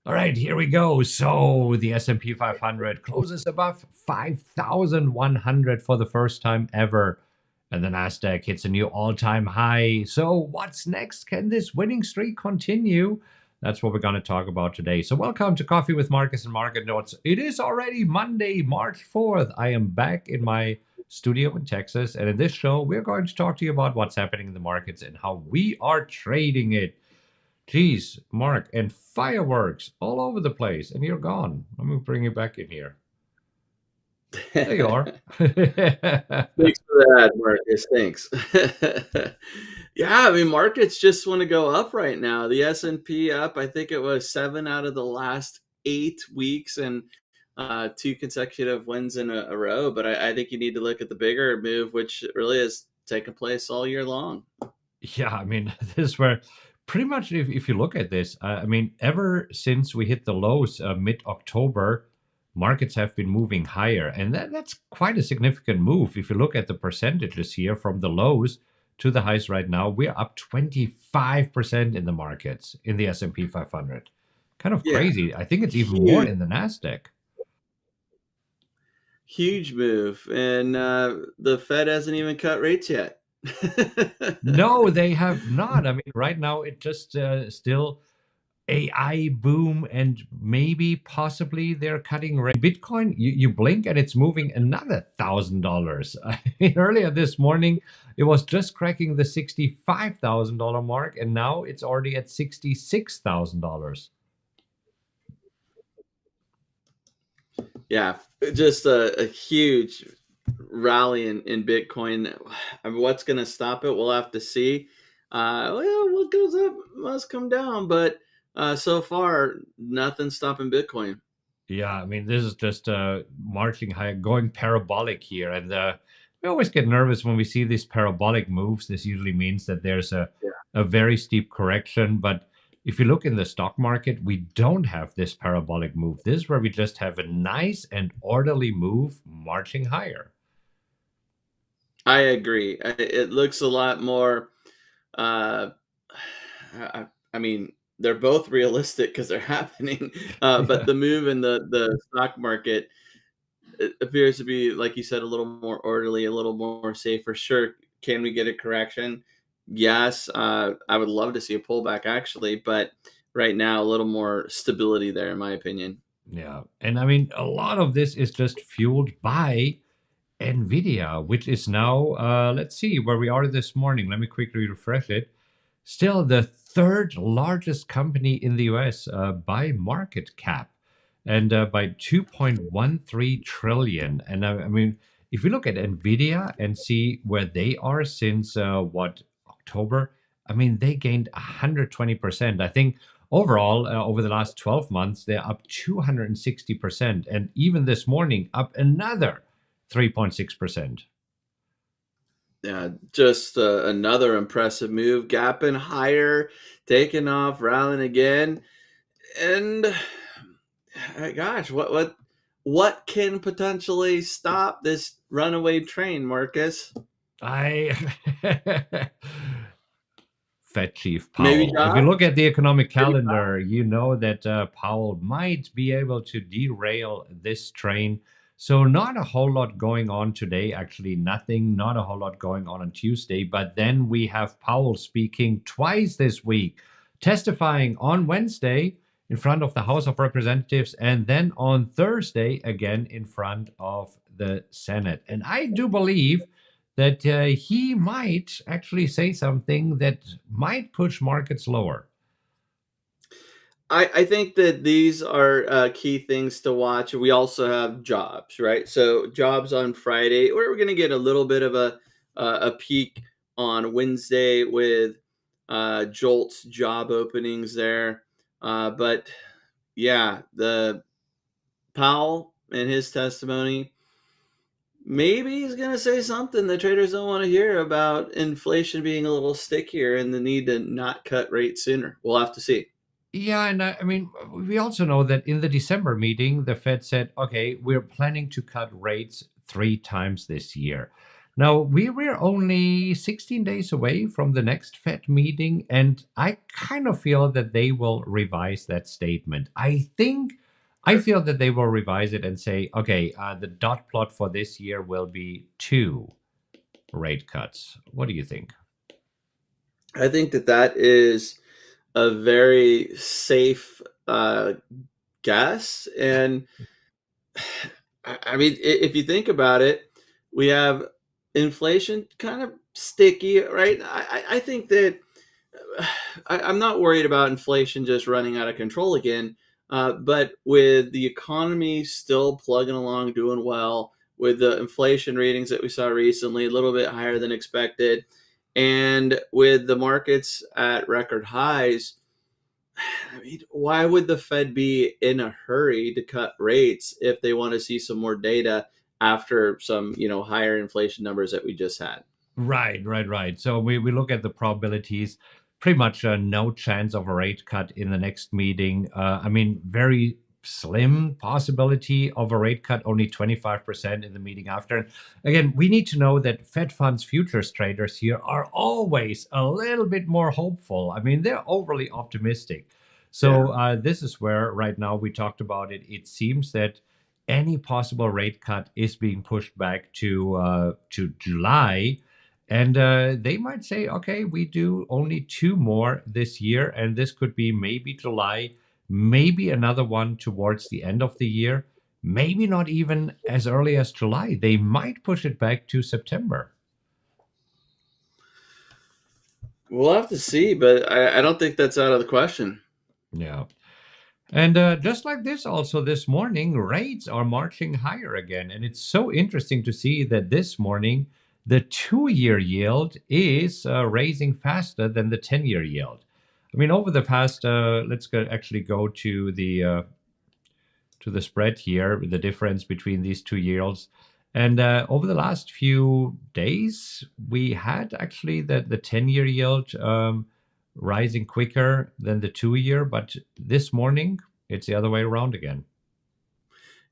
All right, here we go. So the S&P 500 closes above 5,100 for the first time ever. And the Nasdaq hits a new all-time high. So what's next? Can this winning streak continue? That's what we're going to talk about today. So welcome to Coffee with Markus and Market Notes. It is already Monday, March 4th. I am back in my studio in Texas. And in this show, we're going to talk to you about what's happening in the markets and how we are trading it. Geez, Mark, and fireworks all over the place, and you're gone. Let me bring you back in here. There you are. Thanks for that, Marcus. Thanks. Yeah, I mean, markets just want to go up right now. The S&P up, I think it was 7 out of the last 8 weeks, and two consecutive wins in a row. But I think you need to look at the bigger move, which really has taken place all year long. Yeah, I mean, this is where pretty much if you look at this, I mean, ever since we hit the lows mid-October, markets have been moving higher. And that's quite a significant move. If you look at the percentages here from the lows to the highs right now, we're up 25% in the markets in the S&P 500. Kind of Yeah, crazy. I think it's even more huge, in the Nasdaq. huge move. And the Fed hasn't even cut rates yet. No, they have not. I mean, right now it just still AI boom, and maybe possibly they're cutting rate. Bitcoin, you blink and it's moving another $1,000. I mean, earlier this morning it was just cracking the $65,000 mark, and now it's already at $66,000. Yeah, just a huge rally in Bitcoin. I mean, what's going to stop it? We'll have to see. Well, what goes up must come down, but so far, nothing's stopping Bitcoin. Yeah, I mean, this is just marching high, going parabolic here. And we always get nervous when we see these parabolic moves. This usually means that there's a very steep correction. But if you look in the stock market, we don't have this parabolic move. This is where we just have a nice and orderly move marching higher. I agree. It looks a lot more. Uh, I mean, they're both realistic because they're happening, but the move in the stock market, it appears to be, like you said, a little more orderly, a little more safer. Sure, can we get a correction? Yes, I would love to see a pullback actually, but right now a little more stability there, in my opinion. Yeah. And I mean, a lot of this is just fueled by Nvidia, which is now, let's see where we are this morning. Let me quickly refresh it. Still the third largest company in the US by market cap, and by 2.13 trillion. And I mean, if you look at Nvidia and see where they are since October, I mean, they gained 120%. I think overall, over the last 12 months, they're up 260%. And even this morning, up another 3.6%. Yeah, just another impressive move, gapping higher, taking off, rallying again, and gosh, what can potentially stop this runaway train, Marcus? I Fed Chief Maybe Powell. If you jobs? look at the economic Maybe calendar, you know that Powell might be able to derail this train. So, not a whole lot going on today. Actually, nothing, not a whole lot going on Tuesday. But then we have Powell speaking twice this week, testifying on Wednesday in front of the House of Representatives, and then on Thursday again in front of the Senate. And I do believe that he might actually say something that might push markets lower. I think that these are key things to watch. We also have jobs, right? So jobs on Friday. We're going to get a little bit of a peek on Wednesday with Jolt's job openings there. But yeah, the Powell and his testimony. Maybe he's going to say something the traders don't want to hear about inflation being a little stickier and the need to not cut rates sooner. We'll have to see. Yeah, and I mean, we also know that in the December meeting, the Fed said, okay, we're planning to cut rates 3 times this year. Now, we're only 16 days away from the next Fed meeting, and I kind of feel that they will revise that statement. I feel that they will revise it and say, okay, the dot plot for this year will be 2 rate cuts. What do you think? I think that that is a very safe guess. And I mean, if you think about it, we have inflation kind of sticky, right? I think that I'm not worried about inflation just running out of control again. But with the economy still plugging along, doing well, with the inflation readings that we saw recently, a little bit higher than expected, and with the markets at record highs, I mean, why would the Fed be in a hurry to cut rates if they want to see some more data after some, higher inflation numbers that we just had? Right. So we look at the probabilities. Pretty much no chance of a rate cut in the next meeting. I mean, very slim possibility of a rate cut, only 25% in the meeting after. Again, we need to know that Fed funds futures traders here are always a little bit more hopeful. I mean, they're overly optimistic. So Yeah. this is where right now we talked about it. It seems that any possible rate cut is being pushed back to July, and they might say, okay, we do only 2 more this year, and this could be maybe July, maybe another one towards the end of the year, maybe not even as early as July. They might push it back to September. We'll have to see, but I don't think that's out of the question. Yeah. And just like this, also this morning, rates are marching higher again. And it's so interesting to see that this morning, the 2 year yield is raising faster than the 10 year yield. I mean, over the past, actually go to the spread here, the difference between these 2 yields. And over the last few days, we had actually the 10 year yield rising quicker than the 2 year, but this morning it's the other way around again.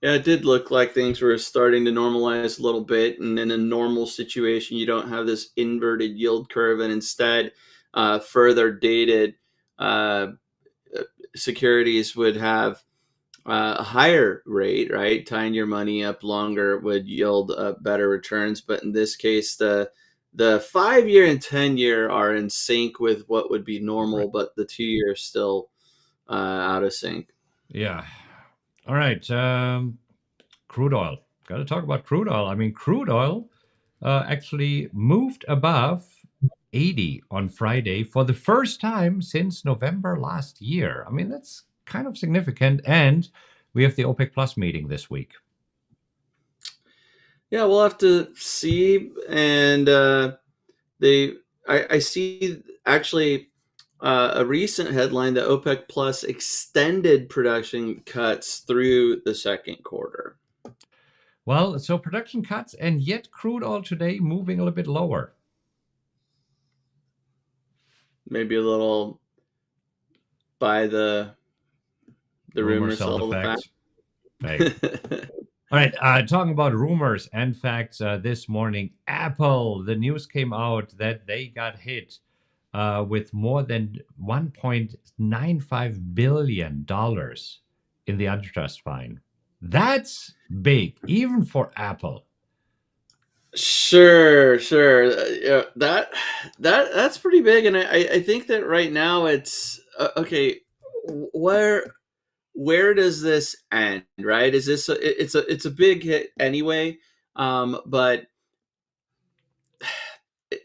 Yeah, it did look like things were starting to normalize a little bit. And in a normal situation, you don't have this inverted yield curve, and instead, further dated uh, securities would have a higher rate, right? Tying your money up longer would yield better returns. But in this case, the 5 year and 10 year are in sync with what would be Right. normal, but the 2 year is still out of sync. Yeah. All right. Crude oil. Got to talk about crude oil. I mean, crude oil actually moved above 80 on Friday for the first time since November last year. I mean, that's kind of significant. And we have the OPEC Plus meeting this week. Yeah, we'll have to see. And they, I see actually a recent headline that OPEC Plus extended production cuts through the second quarter. Well, so production cuts, and yet crude oil today moving a little bit lower. Maybe a little by the Rumor rumors, sell the all the facts. facts. Hey. All right, talking about rumors and facts this morning, Apple, the news came out that they got hit with more than $1.95 billion in the antitrust fine. That's big, even for Apple. Sure. Yeah, that's pretty big, and I think that right now it's okay. Where does this end? Right? Is this it's a big hit anyway? But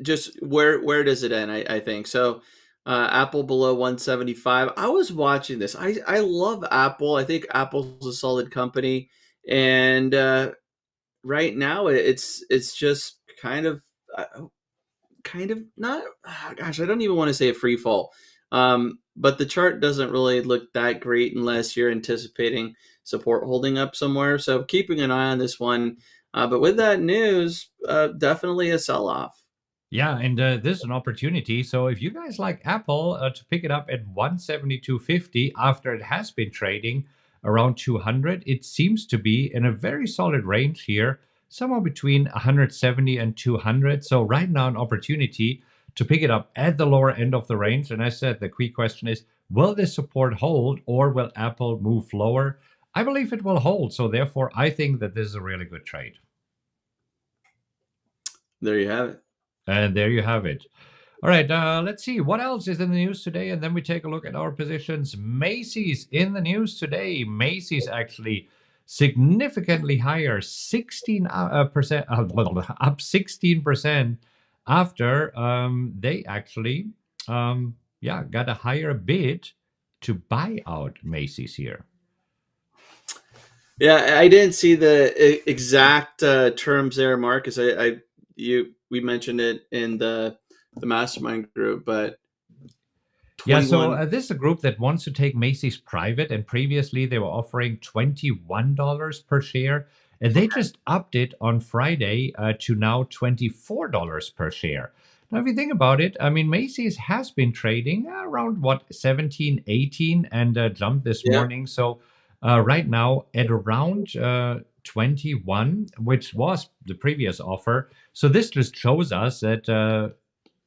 just where does it end? I think so. Apple below 175. I was watching this. I love Apple. I think Apple's a solid company, and right now it's just kind of not. Gosh, I don't even want to say a free fall. But the chart doesn't really look that great unless you're anticipating support holding up somewhere. So keeping an eye on this one. But with that news, definitely a sell off. Yeah, and this is an opportunity. So if you guys like Apple to pick it up at 172.50 after it has been trading around 200, it seems to be in a very solid range here somewhere between 170 and 200. So right now, an opportunity to pick it up at the lower end of the range. And I said the key question is, will this support hold or will Apple move lower? I believe it will hold. So therefore, I think that this is a really good trade. There you have it. And there you have it. All right, let's see what else is in the news today, and then we take a look at our positions. Macy's in the news today. Macy's actually significantly higher, 16%, up 16% after they actually, got a higher bid to buy out Macy's here. Yeah, I didn't see the exact terms there, Markus. We mentioned it in the mastermind group, but Yeah, so 21. this is a group that wants to take Macy's private, and previously they were offering $21 per share, and they just upped it on Friday to now $24 per share. Now, if you think about it, I mean, Macy's has been trading around what, 17, 18, and jumped this Yeah, morning. So right now at around 21, which was the previous offer. So this just shows us that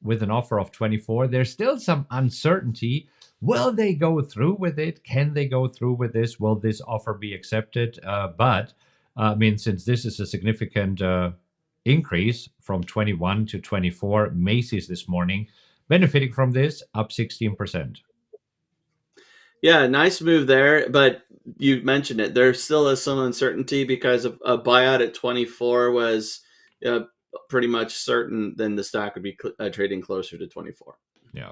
with an offer of 24, there's still some uncertainty. Will they go through with it? Can they go through with this? Will this offer be accepted? But I mean, since this is a significant increase from 21 to 24, Macy's this morning benefiting from this, up 16%. yeah, nice move there. But you mentioned it. There still is some uncertainty because of a buyout at 24 was uh, pretty much certain. Then the stock would be trading closer to 24. Yeah.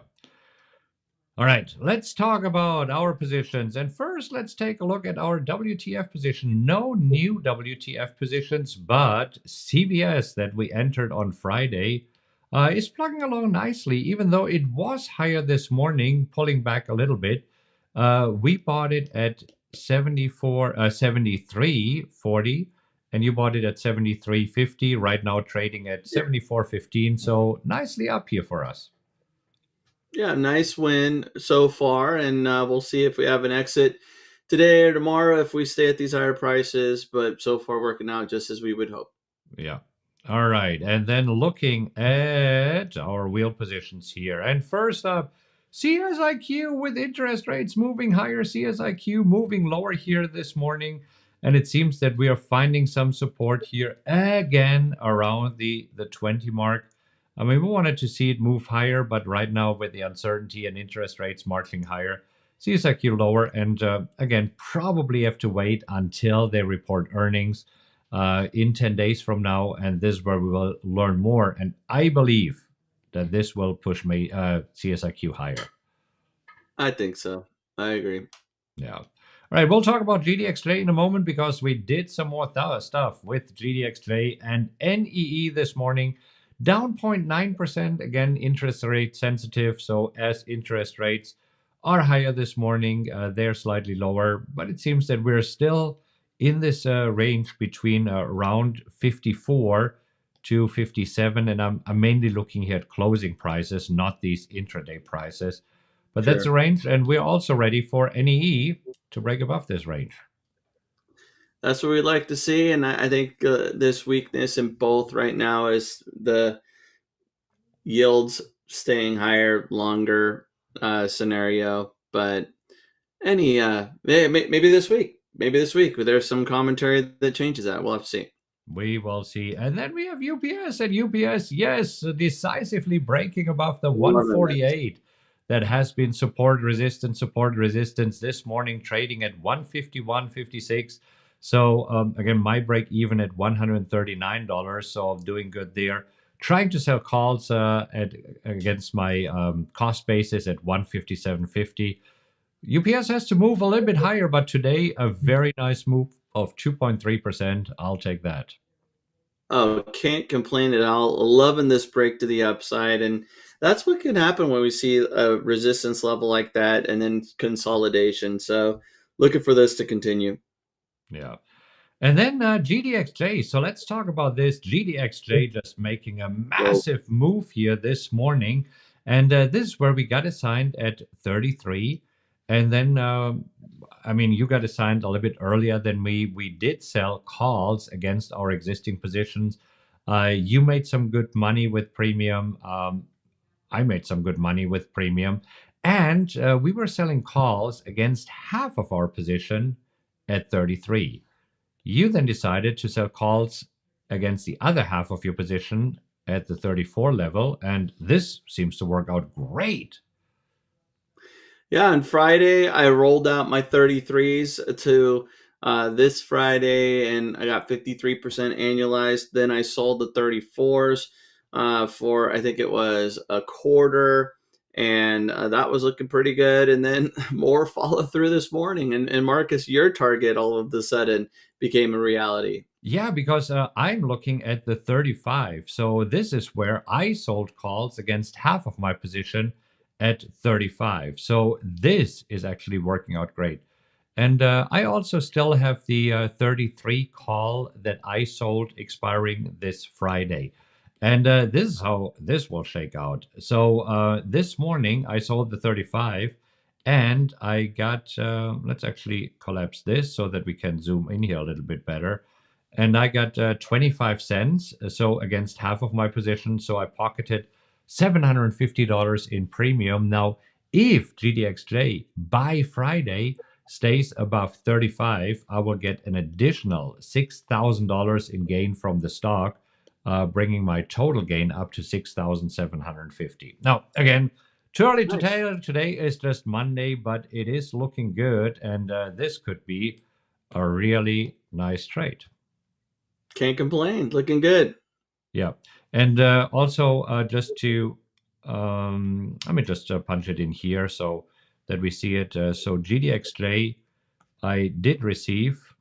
All right, let's talk about our positions. And first, let's take a look at our WTF position. No new WTF positions, but CBS that we entered on Friday is plugging along nicely, even though it was higher this morning, pulling back a little bit. We bought it at 73.40, and you bought it at 73.50. Right now, trading at 74.15. So nicely up here for us. Yeah, nice win so far, and we'll see if we have an exit today or tomorrow if we stay at these higher prices. But so far, working out just as we would hope. Yeah. All right. And then looking at our wheel positions here. And first up, CSIQ with interest rates moving higher, CSIQ moving lower here this morning. And it seems that we are finding some support here again around the 20 mark. I mean, we wanted to see it move higher, but right now with the uncertainty and interest rates marching higher, CSIQ lower. And again, probably have to wait until they report earnings in 10 days from now, and this is where we will learn more. And I believe that this will push CSIQ higher. I think so. I agree. Yeah. All right, we'll talk about GDXJ in a moment because we did some more stuff with GDXJ and NEE this morning. Down 0.9%, again, interest rate sensitive. So as interest rates are higher this morning, they're slightly lower, but it seems that we're still in this range between around 54 to 57. And I'm mainly looking here at closing prices, not these intraday prices. But that's the Sure. range. And we're also ready for NEE to break above this range. That's what we'd like to see, and I think this weakness in both right now is the yields staying higher longer scenario. But maybe this week, there's some commentary that changes that. We'll have to see. We will see. And then we have UPS, and UPS, yes, decisively breaking above the 148 that has been support resistance this morning, trading at 151.56. So again, my break even at $139. So I'm doing good there. Trying to sell calls against my cost basis at 157.50. UPS has to move a little bit higher, but today a very nice move of 2.3%. I'll take that. Oh, can't complain at all. Loving this break to the upside, and that's what can happen when we see a resistance level like that, and then consolidation. So, looking for this to continue. Yeah. And then GDXJ. So let's talk about this. GDXJ just making a massive move here this morning. And this is where we got assigned at 33. And then, I mean, you got assigned a little bit earlier than me. We did sell calls against our existing positions. You made some good money with premium. I made some good money with premium. And we were selling calls against half of our position at 33. You then decided to sell calls against the other half of your position at the 34 level. And this seems to work out great. Yeah, on Friday I rolled out my 33s to this Friday, and I got 53% annualized. Then I sold the 34s for, I think it was a quarter, and that was looking pretty good. And then more follow through this morning, and Marcus, your target all of a sudden became a reality. Yeah, because I'm looking at the 35. So this is where I sold calls against half of my position at 35. So this is actually working out great. And I also still have the 33 call that I sold expiring this Friday. And this is how this will shake out. So this morning I sold the 35 and I got, let's actually collapse this so that we can zoom in here a little bit better. And I got 25 cents, so against half of my position. So I pocketed $750 in premium. Now, if GDXJ by Friday stays above 35, I will get an additional $6,000 in gain from the stock, bringing my total gain up to 6,750. Now, again, too early to Nice. tell. Today is just Monday, but it is looking good, and this could be a really nice trade. Can't complain. Looking good. Yeah. And also, just to, let me just punch it in here so that we see it. So GDXJ, I did receive,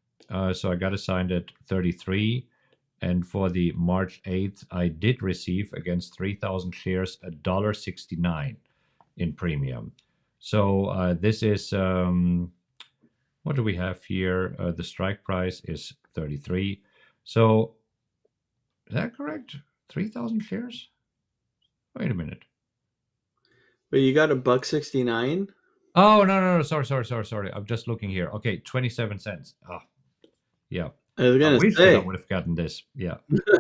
so I got assigned at 33. And for the March 8th, I did receive against 3,000 shares $1.69 in premium. So this is, what do we have here? The strike price is 33. So is that correct? 3,000 shares? Wait a minute. But you got a $1.69. Oh, no. Sorry. I'm just looking here. Okay, 27 cents. Oh, yeah. I was I gonna wish that I say. would have gotten this. Yeah.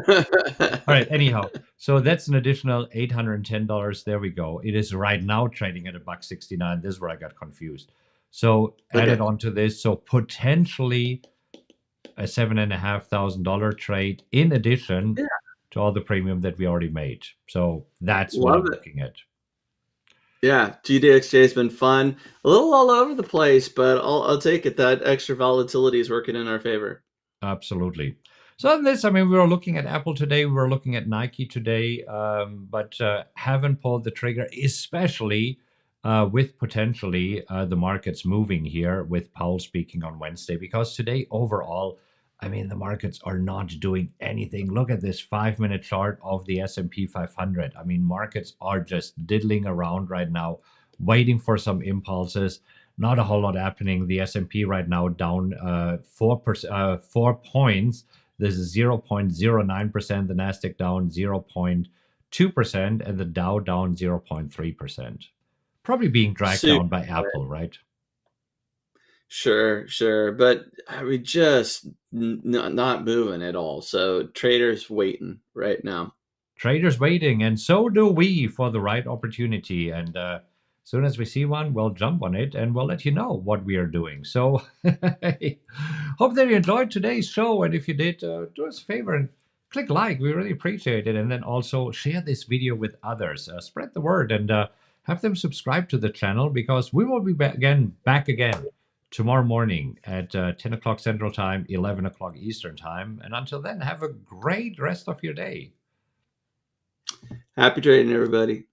All right. Anyhow, so that's an additional $810. There we go. It is right now trading at $1.69. This is where I got confused. So added Okay. onto this, so potentially a $7,500 trade in addition Yeah, to all the premium that we already made. So that's what love I'm it. looking at. Yeah, GDXJ has been fun. A little all over the place, but I'll take it. That extra volatility is working in our favor. Absolutely. So on this, I mean, we were looking at Apple today, we were looking at Nike today, but haven't pulled the trigger, especially with potentially the markets moving here with Powell speaking on Wednesday, because today overall, I mean, the markets are not doing anything. Look at this 5-minute chart of the S&P 500. I mean, markets are just diddling around right now, waiting for some impulses. Not a whole lot happening. The S&P right now down 4%, 4 points. This is 0.09%. The Nasdaq down 0.2%, and the Dow down 0.3%. Probably being dragged Super. down by Apple, right? Sure. But I mean, just not moving at all. So traders waiting right now. Traders waiting, and so do we for the right opportunity. And as soon as we see one, we'll jump on it and we'll let you know what we are doing. So hope that you enjoyed today's show. And if you did, do us a favor and click like. We really appreciate it. And then also share this video with others. Spread the word and have them subscribe to the channel, because we will be back again tomorrow morning at 10 o'clock Central Time, 11 o'clock Eastern Time. And until then, have a great rest of your day. Happy trading, everybody.